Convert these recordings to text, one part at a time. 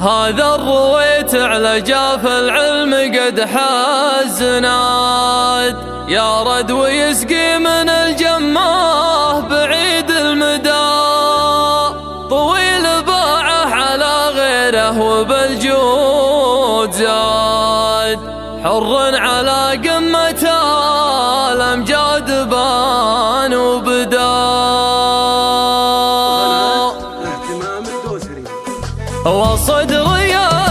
هذا الرويت على جاف العلم قد حزنات، يا رد ويسقي من الجماه بعيد المدى، طويل باعه على غيره وبالجود زاد، حر على قمة الأمجاد بان وبدا. والصدغ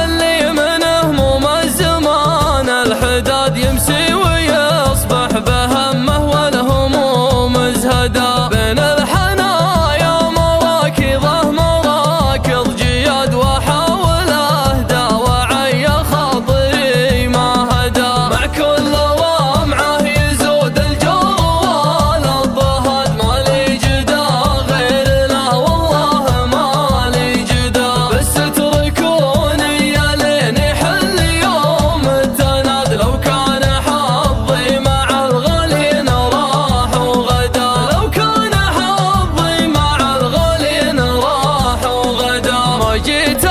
اللي من هموم الزمان الحداد يمسي ويصبح بهمه والهموم ازهدا، بين الحنايا مراكضه مراكض جياد، واحاول اهدى وعي خاطري ما هدى، مع كل رمعه يزود الجوال الضهد، مالي جدا غير له والله مالي جدا، بس اتركوني يا لين يحل يوم التناد، لو كان حظي مع الغالين راح وغدا، لو كان حظي مع الغالين راح وغدا، ما جيت